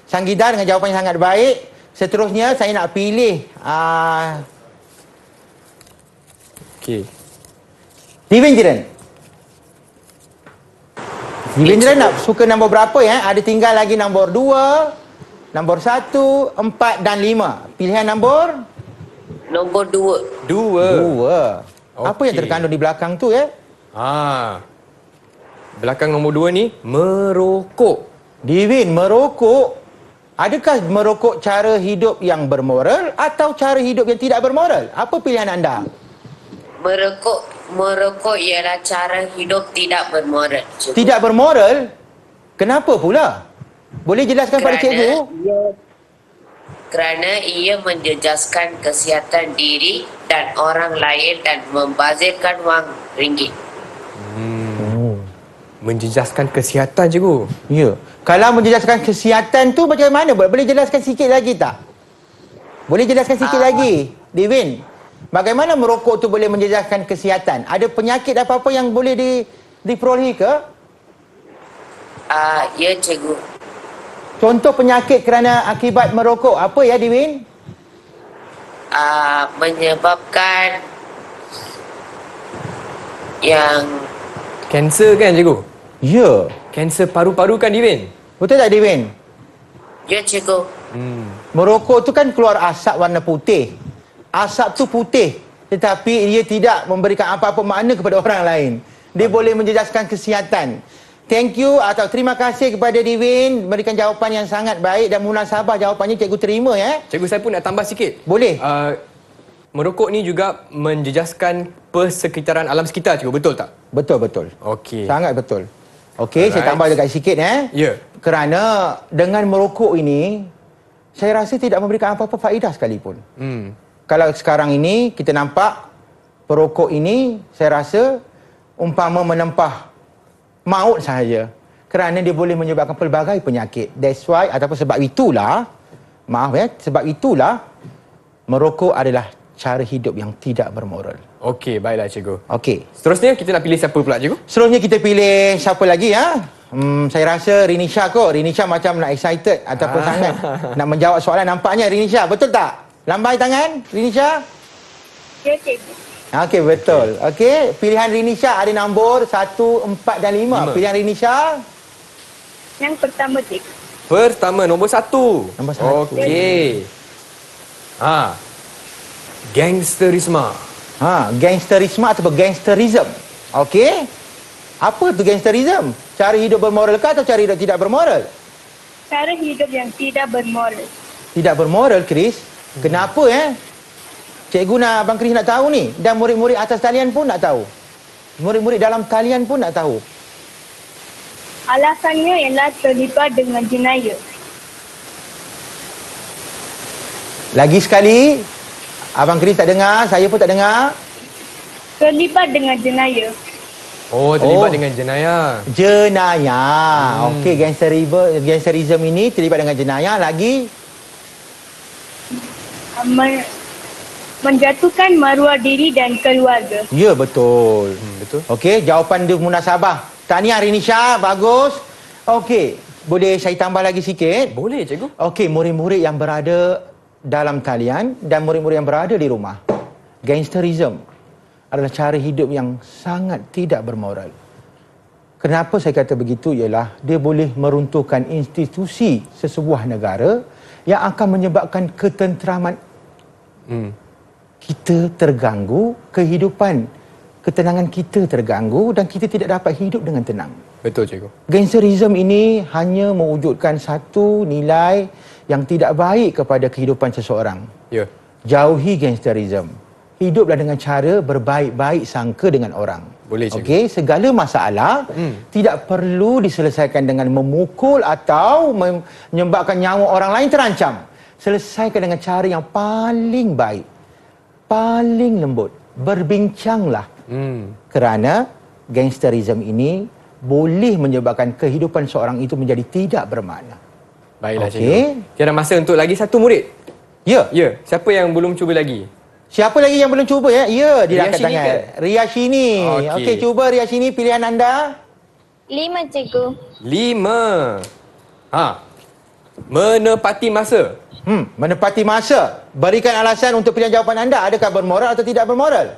Sanggida dengan jawapannya sangat baik. Seterusnya saya nak pilih Divendran. Divendran nak suka nombor berapa Ada tinggal lagi nombor 2, nombor 1, 4 dan 5. Pilihan nombor? Nombor 2. 2. Apa yang terkandung di belakang tu Belakang nombor 2 ni merokok. Divin, merokok. Adakah merokok cara hidup yang bermoral atau cara hidup yang tidak bermoral? Apa pilihan anda? Merokok ialah cara hidup tidak bermoral. Cikgu. Tidak bermoral? Kenapa pula? Boleh jelaskan pada cikgu? Kerana ia menjejaskan kesihatan diri dan orang lain dan membazirkan wang ringgit. Menjejaskan kesihatan cikgu. Ya. Kalau menjejaskan kesihatan tu macam mana? Boleh jelaskan sikit lagi tak? Boleh jelaskan sikit lagi, Divin? Bagaimana merokok tu boleh menjejaskan kesihatan? Ada penyakit apa-apa yang boleh diperolehi ke? Ya, cikgu. Contoh penyakit kerana akibat merokok apa Divin? Menyebabkan yang kanser kan cikgu? Ya. Kanser paru-paru kan Divin? Betul tak Divin? Ya, cikgu. Merokok tu kan keluar asap warna putih. Asap tu putih, tetapi dia tidak memberikan apa-apa makna kepada orang lain. Dia boleh menjejaskan kesihatan. Thank you atau terima kasih kepada Divin, memberikan jawapan yang sangat baik dan munasabah jawapannya cikgu terima Cikgu, saya pun nak tambah sikit. Boleh. Merokok ni juga menjejaskan persekitaran alam sekitar cikgu, betul tak? Betul. Okey. Sangat betul. Okey, saya tambah dekat sikit Ya. Kerana dengan merokok ini, saya rasa tidak memberikan apa-apa faedah sekalipun. Kalau sekarang ini kita nampak perokok ini, saya rasa umpama menempah maut sahaja. Kerana dia boleh menyebabkan pelbagai penyakit. That's why ataupun sebab itulah, sebab itulah merokok adalah cara hidup yang tidak bermoral. Okey, baiklah cikgu. Okey. Seterusnya kita nak pilih siapa pula cikgu? Seterusnya kita pilih siapa lagi saya rasa Rinisha kot. Rinisha macam nak excited ataupun sangat nak menjawab soalan nampaknya Rinisha. Betul tak? Lambai tangan Rinisha? Ya, cikgu. Okey, betul. Okey, pilihan Rinisha ada nombor 1, 4 dan 5. Pilihan Rinisha? Yang pertama, cikgu. Pertama, nombor 1. Nombor 1. Okey. Gangsterisme. Gangsterisme ataupun gangsterism. Okey. Apa tu gangsterism? Cara hidup bermoral ke atau cara hidup tidak bermoral? Cara hidup yang tidak bermoral. Tidak bermoral, Chris? Kenapa Cikgu nak, Abang Chris nak tahu ni. Dan murid-murid atas talian pun nak tahu. Murid-murid dalam talian pun nak tahu. Alasannya ialah terlibat dengan jenayah. Lagi sekali, Abang Chris tak dengar, saya pun tak dengar. Terlibat dengan jenayah. Oh, terlibat Oh. dengan jenayah. Jenayah. Okey, gangsterism ini terlibat dengan jenayah. Lagi Menjatuhkan maruah diri dan keluarga. ya, betul. Betul. Okey, jawapan dia munasabah. Tahniah Rinisha, bagus. Okey, boleh saya tambah lagi sikit? Boleh, cikgu. Okey, murid-murid yang berada dalam talian dan murid-murid yang berada di rumah. Gangsterism adalah cara hidup yang sangat tidak bermoral. Kenapa saya kata begitu ialah dia boleh meruntuhkan institusi sesebuah negara yang akan menyebabkan ketenteraman kita terganggu, ketenangan kita terganggu dan kita tidak dapat hidup dengan tenang. Betul, cikgu. Gangsterism ini hanya mewujudkan satu nilai yang tidak baik kepada kehidupan seseorang. Ya. Jauhi gangsterism. Hiduplah dengan cara berbaik-baik sangka dengan orang. Boleh, cikgu. Okey, segala masalah tidak perlu diselesaikan dengan memukul atau menyebabkan nyawa orang lain terancam. Selesaikan dengan cara yang paling baik, paling lembut. Berbincanglah. Kerana gangsterism ini boleh menyebabkan kehidupan seorang itu menjadi tidak bermakna. Baiklah, Okey. cikgu. Tiada masa untuk lagi satu murid. Ya. Ya, siapa yang belum cuba lagi? Siapa lagi yang belum cuba ya? Ya, dia angkat Riyashini tangan. ke? Riyashini. Okey. Okey, cuba Riyashini pilihan anda. 5 cikgu. 5. Menepati masa. Menepati masa. Berikan alasan untuk pilihan jawapan anda. Adakah bermoral atau tidak bermoral?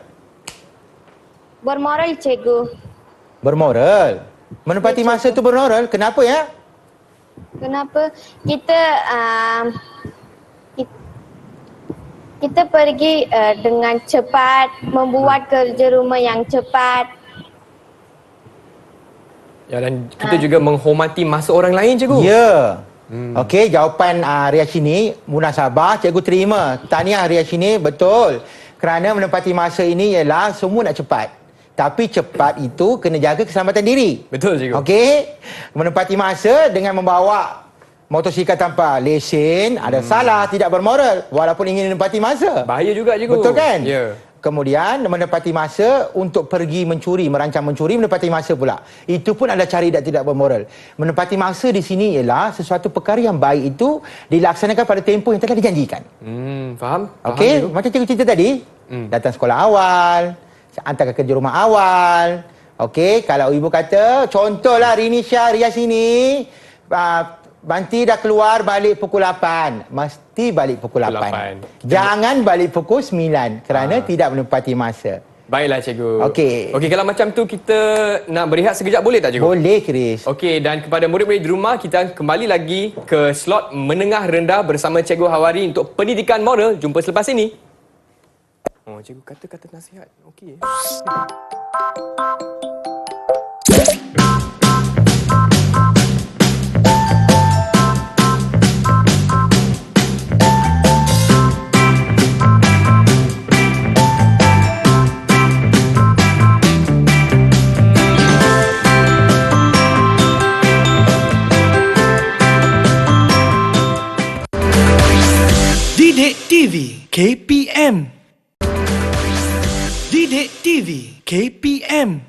Bermoral cikgu. Bermoral. Menepati masa itu bermoral. Kenapa ya? Kenapa kita kita pergi dengan cepat, membuat kerja rumah yang cepat. Ya, dan kita juga menghormati masa orang lain, cikgu. Ya. Okey, jawapan Riyashini munasabah cikgu terima. Tahniah Riyashini, betul. Kerana menepati masa ini ialah semua nak cepat. Tapi cepat itu kena jaga keselamatan diri. Betul, cikgu. Okey. Menepati masa dengan membawa motosikal tanpa lesen ada salah, tidak bermoral walaupun ingin menepati masa. Bahaya juga, cikgu. Betul kan? Ya. Kemudian menepati masa untuk pergi mencuri, merancang mencuri, menepati masa pula. Itu pun adalah cara tidak bermoral. Menepati masa di sini ialah sesuatu perkara yang baik itu dilaksanakan pada tempoh yang telah dijanjikan. Faham? Okey, Cikgu. macam cikgu cerita tadi, datang sekolah awal, hantar kerja rumah awal. Okey, kalau ibu kata, contohlah Rinisha, Riyashini, Banti dah keluar balik pukul 8. Mesti balik pukul 8. Jangan balik pukul 9 kerana tidak menepati masa. Baiklah, cikgu. Okey. Okey, kalau macam tu kita nak berehat sekejap boleh tak, cikgu? Boleh, Chris. Okey, dan kepada murid-murid di rumah, kita kembali lagi ke slot menengah rendah bersama Cikgu Hawari untuk pendidikan moral. Jumpa selepas ini. Oh, cikgu kata-kata nasihat. Okey. Didik TV KPM. Didik TV KPM.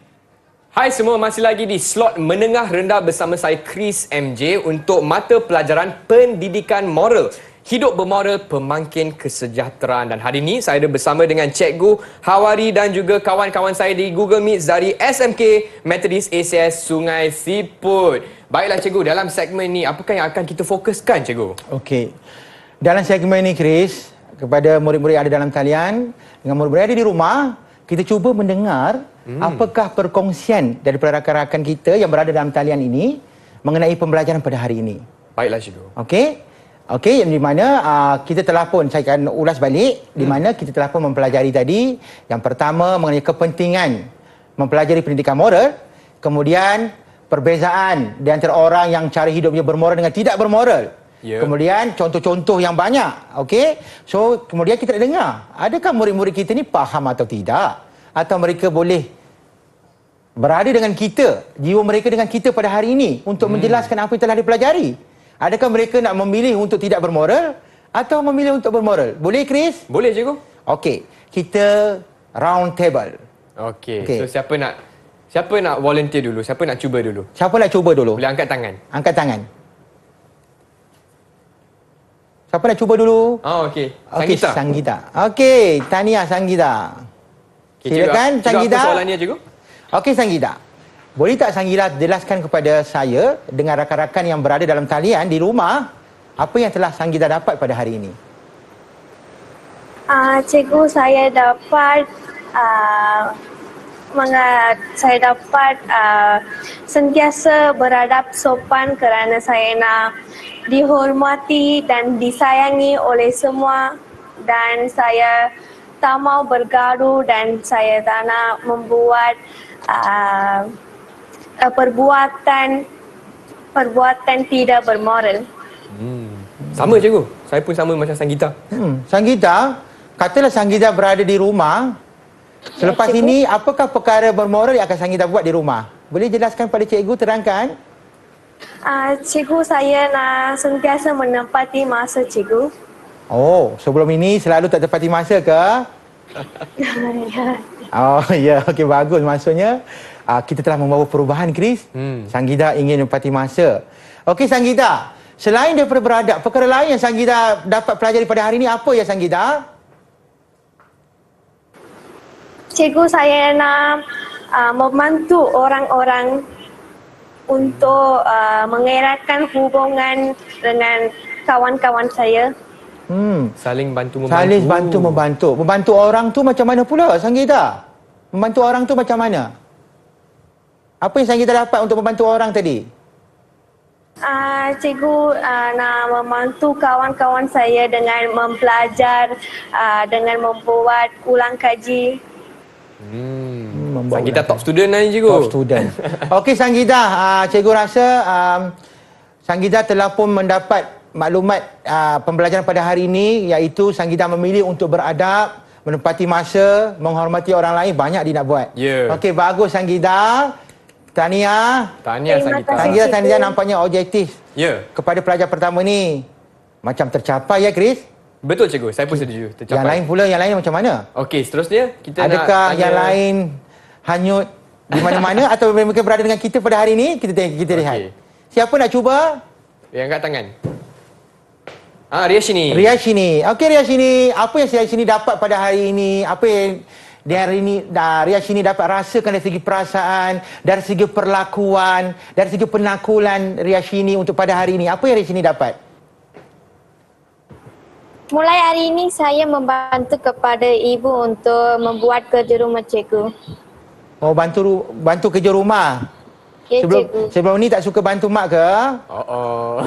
Hai semua, masih lagi di slot menengah rendah bersama saya Chris MJ untuk mata pelajaran pendidikan moral. Hidup bermoral, pemangkin kesejahteraan. Dan hari ini saya ada bersama dengan Cikgu Hawari dan juga kawan-kawan saya di Google Meet dari SMK Methodist ACS Sungai Siput. Baiklah cikgu, dalam segmen ni apakah yang akan kita fokuskan, cikgu? Okey. Dalam segmen ini, Chris, kepada murid-murid yang ada dalam talian, dengan murid-murid yang ada di rumah, kita cuba mendengar apakah perkongsian daripada rakan-rakan kita yang berada dalam talian ini mengenai pembelajaran pada hari ini. Baiklah cikgu. Okey? Okey, yang di mana kita telah pun, saya akan ulas balik, di mana kita telah pun mempelajari tadi, yang pertama mengenai kepentingan mempelajari pendidikan moral, kemudian perbezaan di antara orang yang cara hidupnya bermoral dengan tidak bermoral. Ya. Kemudian contoh-contoh yang banyak. Okey? So, kemudian kita nak dengar, adakah murid-murid kita ni faham atau tidak? Atau mereka boleh berada dengan kita, jiwa mereka dengan kita pada hari ini untuk menjelaskan apa yang telah dipelajari? Adakah mereka nak memilih untuk tidak bermoral atau memilih untuk bermoral? Boleh, Chris? Boleh cikgu? Okey, kita round table. Okey. Okey. So siapa nak Siapa nak volunteer dulu? Siapa nak cuba dulu? Siapa nak cuba dulu? Boleh angkat tangan. Angkat tangan. Siapa nak cuba dulu? Oh, okey. Okey, Sanggita. Sanggita. Okey, tahniah Sanggita. Okay, Silakan cikgu, Sanggita. apa soalannya, cikgu? Okey Sanggita. Boleh tak Sanggita jelaskan kepada saya dengan rakan-rakan yang berada dalam talian di rumah apa yang telah Sanggita dapat pada hari ini? Cikgu, saya dapat sentiasa beradab sopan kerana saya nak dihormati dan disayangi oleh semua, dan saya tak mau bergaduh dan saya tak nak membuat perbuatan tidak bermoral. Sama, cikgu. Saya pun sama macam Sanggita. Sanggita, katalah Sanggita berada di rumah. Selepas cikgu. ini, apakah perkara bermoral yang akan Sanggita buat di rumah? Boleh jelaskan pada cikgu, terangkan? Cikgu, saya nak sentiasa menempati masa cikgu. Oh, sebelum ini selalu tak tepati masa ke? Oh, ya. Okey, bagus. Maksudnya, kita telah membawa perubahan, Chris. Sanggita ingin menepati masa. Okey, Sanggita. Selain daripada beradab, perkara lain yang Sanggita dapat pelajari pada hari ini, apa ya Sanggita? Cikgu, saya nak membantu orang-orang untuk mengeratkan hubungan dengan kawan-kawan saya. Saling bantu membantu. Saling bantu membantu. Membantu orang tu macam mana pula, Sanggita? Membantu orang tu macam mana? Apa yang Sanggita dapat untuk membantu orang tadi? Cikgu nak membantu kawan-kawan saya dengan mempelajar, dengan membuat ulang kaji. Sanggita top student lah ni, cikgu. Top student. Okey Sanggita, cikgu rasa Sanggita telah pun mendapat maklumat pembelajaran pada hari ini, iaitu Sanggita memilih untuk beradab, menepati masa, menghormati orang lain. Banyak dia nak buat. Ya. Okey, bagus Sanggita. Tahniah. Tahniah, Terima Sanggita. kasih. Sanggita cikgu. Sanggita nampaknya objektif Ya. kepada pelajar pertama ni. Macam tercapai ya, Chris? Betul, cikgu. Saya pun setuju. Tercapai. Yang lain pula, yang lain macam mana? Okey, seterusnya kita nak Adakah tanya... yang lain hanyut di mana-mana atau mereka berada dengan kita pada hari ini? Kita lihat. Okey. Siapa nak cuba? Yang angkat tangan. Riashini. Riashini. Okey Riashini, apa yang Riashini dapat pada hari ini? Apa yang di hari ini Riashini dapat rasakan dari segi perasaan, dari segi perlakuan, dari segi penakulan Riashini untuk pada hari ini? Apa yang Riashini dapat? Mulai hari ini saya membantu kepada ibu untuk membuat kerja rumah cikgu. Oh, bantu kerja rumah. Ya, cikgu. Sebelum ni tak suka bantu mak ke? Oh.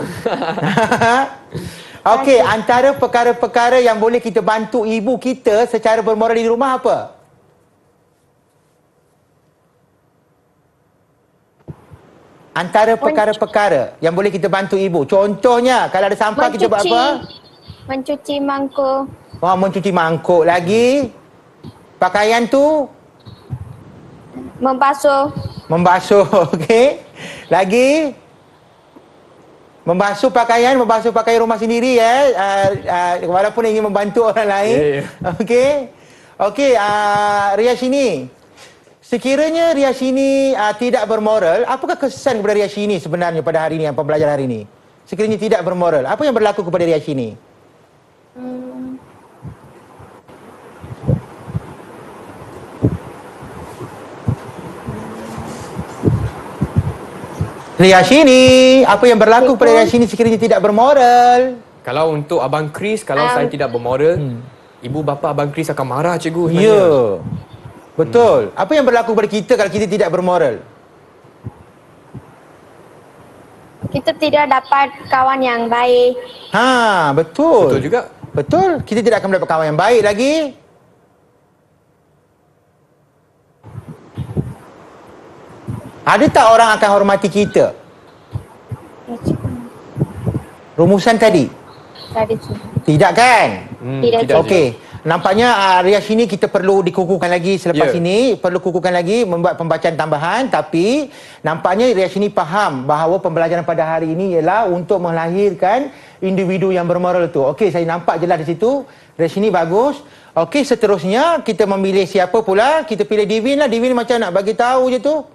Okey, antara perkara-perkara yang boleh kita bantu ibu kita secara bermoral di rumah apa? Antara perkara-perkara yang boleh kita bantu ibu. Contohnya, kalau ada sampah kita buat apa? Mencuci mangkuk. Oh, mencuci mangkuk. Lagi? Pakaian tu? Membasuh. Membasuh, okey. Lagi? Membasuh pakaian rumah sendiri walaupun ingin membantu orang lain. Ya. Okey. Okey, Riashini. Sekiranya Riashini tidak bermoral, apakah kesan kepada Riashini sebenarnya pada hari ini, yang pembelajaran hari ini? Sekiranya tidak bermoral, apa yang berlaku kepada Riashini? Riashini, apa yang berlaku kepada Riashini sekiranya tidak bermoral? Kalau untuk Abang Chris, kalau saya tidak bermoral, ibu bapa Abang Chris akan marah, cikgu. Ya. sebenarnya. Betul. Apa yang berlaku kepada kita kalau kita tidak bermoral? Kita tidak dapat kawan yang baik. Betul. Betul juga. Betul. Kita tidak akan mendapat kawan yang baik lagi. Ada tak orang akan hormati kita? Ya, cikgu. Rumusan tadi? Tadi cikgu. Tidak kan? Tidak, tidak. Okey. Nampaknya Riashini kita perlu dikukuhkan lagi selepas Ya. ini. Perlu kukuhkan lagi, membuat pembacaan tambahan. Tapi nampaknya Riashini faham bahawa pembelajaran pada hari ini ialah untuk melahirkan individu yang bermoral tu. Okey, saya nampak jelas di situ. Riashini bagus. Okey, seterusnya kita memilih siapa pula? Kita pilih Divin lah. Divin macam nak bagi tahu je tu.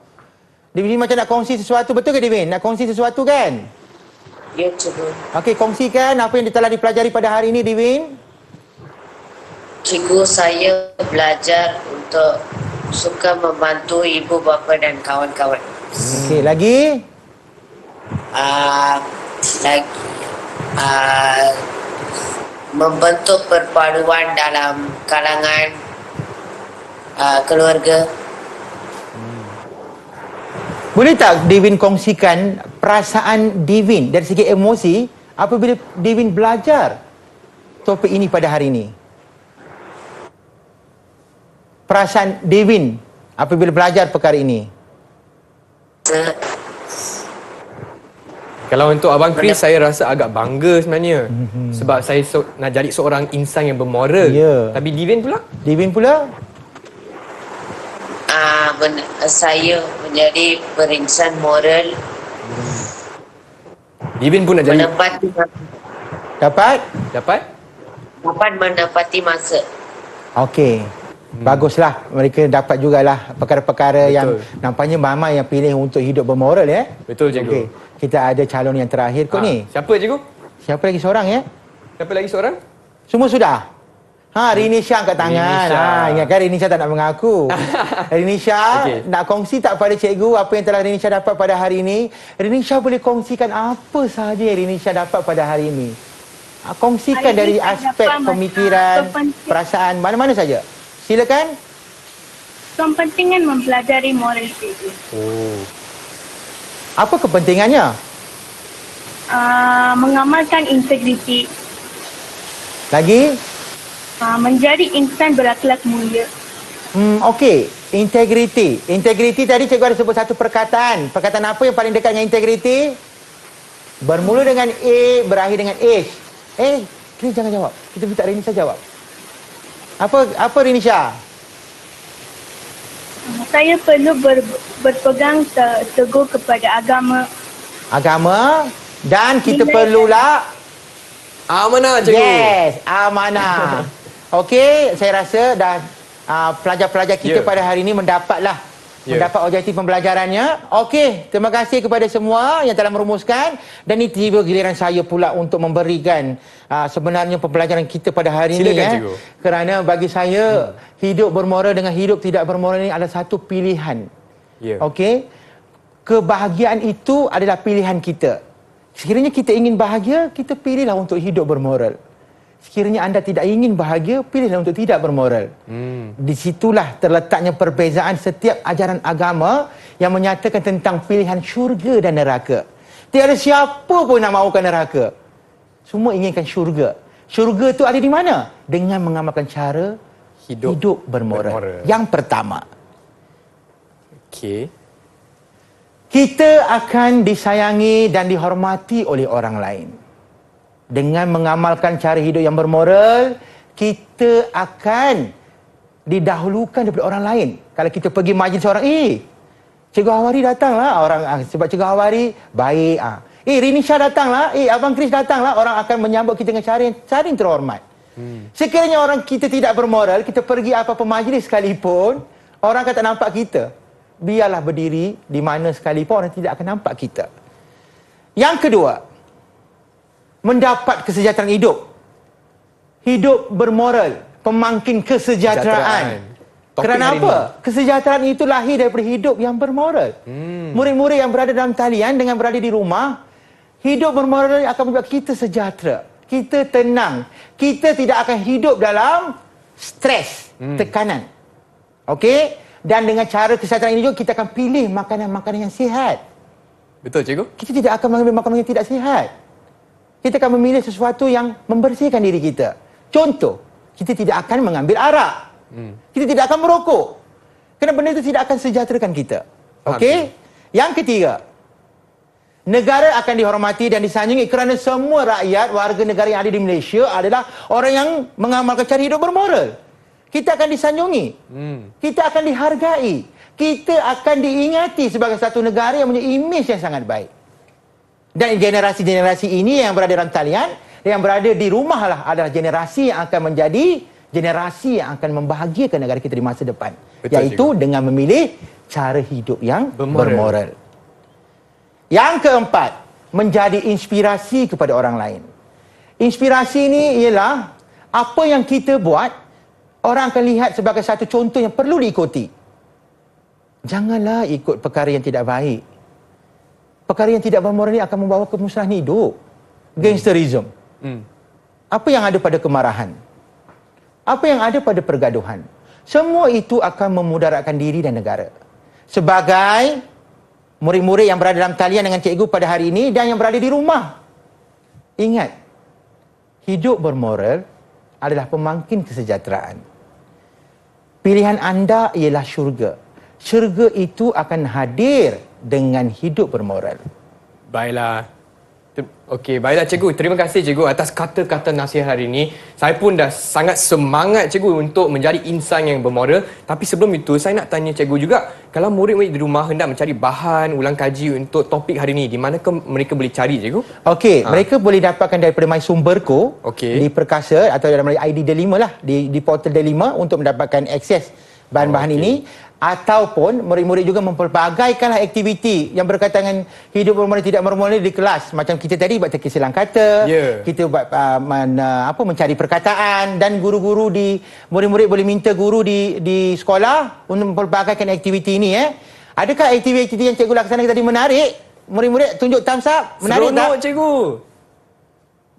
Divin macam nak kongsi sesuatu. Betul ke Divin? Nak kongsi sesuatu kan? Ya, cikgu. Okey, kongsikan apa yang telah dipelajari pada hari ini Divin. Cikgu, saya belajar untuk suka membantu ibu bapa dan kawan-kawan. Okey, lagi? Lagi membentuk perpaduan dalam kalangan keluarga. Boleh tak Divin kongsikan perasaan Divin dari segi emosi apabila Divin belajar topik ini pada hari ini? Perasaan Divin apabila belajar perkara ini? Kalau untuk Abang Chris, saya rasa agak bangga sebenarnya. Sebab saya nak jadi seorang insan yang bermoral. Ya. Tapi Divin pula? Divin pula? Saya menjadi berinsan moral, Divin pun nak jadi... menepati Dapat? Dapat? menepati masa. Okey. Baguslah. Mereka dapat jugalah perkara-perkara yang nampaknya mama yang pilih untuk hidup bermoral ya. Betul, cikgu. Okey. Kita ada calon yang terakhir kot ni. Siapa, cikgu? Siapa lagi seorang ya? Siapa lagi seorang? Semua sudah? Rinisha angkat tangan. Rinisha. Ingatkan Rinisha tak nak mengaku. Rinisha, Okey. nak kongsi tak pada cikgu apa yang telah Rinisha dapat pada hari ini? Rinisha boleh kongsikan apa sahaja yang Rinisha dapat pada hari ini. Kongsikan Hari dari ini saya aspek dapat pemikiran, kepenting- perasaan, mana-mana saja. Silakan. Kepentingan mempelajari moral cikgu. Apa kepentingannya? Mengamalkan integriti, Lagi? menjadi insan berakhlak mulia. Okey. Integriti. Integriti tadi cikgu ada sebut satu perkataan. Perkataan apa yang paling dekat dengan integriti? Bermula dengan A, berakhir dengan H. Chris jangan jawab. Kita minta Rinisha jawab. Apa Rinisha? Saya perlu berpegang teguh kepada agama, Dan kita Nilai- perlulah Amanah, cikgu. yes, amanah. Okey, saya rasa dah pelajar-pelajar kita Ya. pada hari ini mendapatlah mendapat objektif pembelajarannya. Okey, terima kasih kepada semua yang telah merumuskan dan ini tiba giliran saya pula untuk memberikan sebenarnya pembelajaran kita pada hari ini Silakan, cikgu. Kerana bagi saya hidup bermoral dengan hidup tidak bermoral ini adalah satu pilihan. Ya. Okey. Kebahagiaan itu adalah pilihan kita. Sekiranya kita ingin bahagia, kita pilihlah untuk hidup bermoral. Sekiranya anda tidak ingin bahagia, pilihlah untuk tidak bermoral. Di situlah terletaknya perbezaan setiap ajaran agama yang menyatakan tentang pilihan syurga dan neraka. Tiada siapa pun nak mahukan neraka. Semua inginkan syurga. Syurga itu ada di mana? Dengan mengamalkan cara hidup bermoral. Yang pertama, Okey. kita akan disayangi dan dihormati oleh orang lain. Dengan mengamalkan cara hidup yang bermoral, kita akan didahulukan daripada orang lain. Kalau kita pergi majlis orang, Cikgu Hawari datanglah. Sebab Cikgu Hawari baik. Rinisha datanglah. Abang Chris datanglah. Orang akan menyambut kita dengan cara yang terhormat. Sekiranya orang kita tidak bermoral, kita pergi apa-apa majlis sekalipun, orang akan tak nampak kita. Biarlah berdiri di mana sekalipun, orang tidak akan nampak kita. Yang kedua, mendapat kesejahteraan hidup. Hidup bermoral, pemangkin kesejahteraan. Kerana hari apa? Kesejahteraan itu lahir daripada hidup yang bermoral. Murid-murid yang berada dalam talian dengan berada di rumah, hidup bermoral akan membuat kita sejahtera. Kita tenang. Kita tidak akan hidup dalam stres, tekanan. Okey? Dan dengan cara kesejahteraan ini juga kita akan pilih makanan-makanan yang sihat. Betul, cikgu? Kita tidak akan mengambil makanan yang tidak sihat. Kita akan memilih sesuatu yang membersihkan diri kita. Contoh, kita tidak akan mengambil arak. Kita tidak akan merokok. Kerana benda itu tidak akan sejahterakan kita. Okey? Yang ketiga, negara akan dihormati dan disanjungi kerana semua rakyat, warga negara yang ada di Malaysia adalah orang yang mengamalkan cara hidup bermoral. Kita akan disanjungi. Kita akan dihargai. Kita akan diingati sebagai satu negara yang punya imej yang sangat baik. Dan generasi-generasi ini yang berada dalam talian, yang berada di rumah lah adalah generasi yang akan menjadi generasi yang akan membahagiakan negara kita di masa depan. Betul, Iaitu dengan memilih cara hidup yang Bermoral. bermoral. Yang keempat, menjadi inspirasi kepada orang lain. Inspirasi ini ialah apa yang kita buat, orang akan lihat sebagai satu contoh yang perlu diikuti. Janganlah ikut perkara yang tidak baik. Perkara yang tidak bermoral ini akan membawa kemusnahan hidup. Gangsterism. Apa yang ada pada kemarahan? Apa yang ada pada pergaduhan? Semua itu akan memudaratkan diri dan negara. Sebagai murid-murid yang berada dalam talian dengan cikgu pada hari ini dan yang berada di rumah, ingat, hidup bermoral adalah pemangkin kesejahteraan. Pilihan anda ialah syurga. Syurga itu akan hadir dengan hidup bermoral. Baiklah. Okey, baiklah cikgu. Terima kasih cikgu atas kata-kata nasihat hari ini. Saya pun dah sangat semangat cikgu untuk menjadi insan yang bermoral. Tapi sebelum itu, saya nak tanya cikgu juga, kalau murid-murid di rumah hendak mencari bahan ulang kaji untuk topik hari ini, di manakah mereka boleh cari cikgu? Okey, mereka boleh dapatkan daripada MySumberko di Perkasa atau dalam ID Delima lah, di portal Delima untuk mendapatkan akses bahan-bahan ini. Ataupun murid-murid juga mempelbagaikanlah aktiviti yang berkaitan dengan hidup bermoral tidak bermoral di kelas. Macam kita tadi buat teka silang kata, kita buat mencari perkataan, dan guru-guru murid-murid boleh minta guru di sekolah untuk mempelbagaikan aktiviti ini. Adakah aktiviti yang cikgu laksanakan tadi menarik? Murid-murid tunjuk thumbs up. Menarik tak? Seronok cikgu.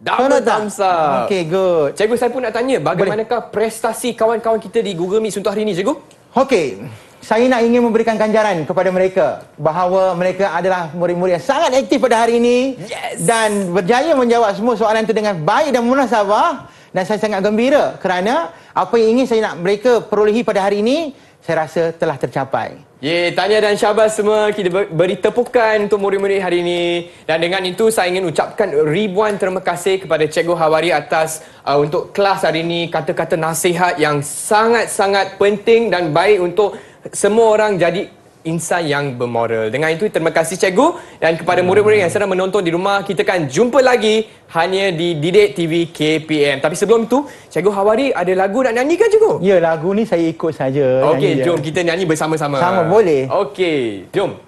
Double thumbs up. Okey, good. Cikgu, saya pun nak tanya, bagaimanakah prestasi kawan-kawan kita di Google Meet untuk hari ini cikgu? Okey, saya nak ingin memberikan ganjaran kepada mereka bahawa mereka adalah murid-murid yang sangat aktif pada hari ini dan berjaya menjawab semua soalan itu dengan baik dan munasabah, dan saya sangat gembira kerana apa yang ingin saya nak mereka perolehi pada hari ini saya rasa telah tercapai. Tahniah dan syabas semua. Kita beri tepukan untuk murid-murid hari ini. Dan dengan itu saya ingin ucapkan ribuan terima kasih kepada Cikgu Hawari atas untuk kelas hari ini, kata-kata nasihat yang sangat-sangat penting dan baik untuk semua orang jadi insan yang bermoral. Dengan itu, terima kasih cikgu, dan kepada murid-murid yang sedang menonton di rumah, kita akan jumpa lagi hanya di Didik TV KPM. Tapi sebelum itu, Cikgu Hawari ada lagu nak nyanyikan cikgu? Ya, lagu ni saya ikut saja. Okey, jom kita nyanyi bersama-sama. Sama, boleh. Okey, jom.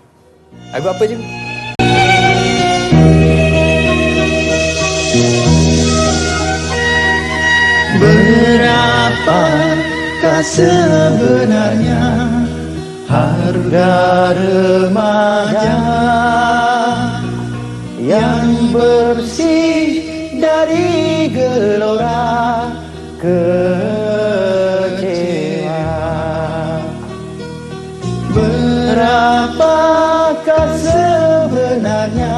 Lagu apa cikgu? Berapakah sebenarnya harga remaja yang bersih dari gelora kecewa? Berapakah sebenarnya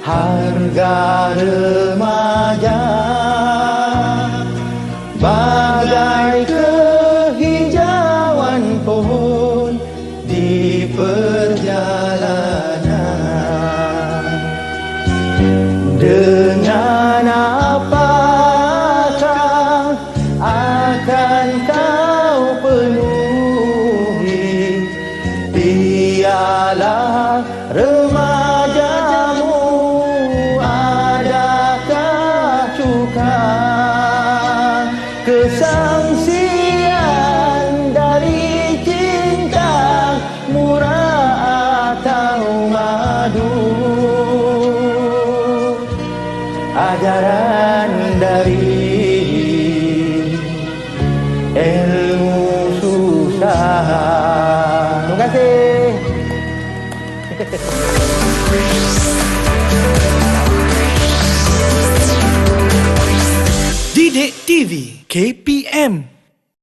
harga remaja? Bagai kehijauan pohon di perjalanan. Dengan apakah akan kau penuhi piala remajamu? Adakah cukai kesangsian dari cinta murah atau madu? Ajaran dari ilmu susah. Terima kasih. Didik TV KPM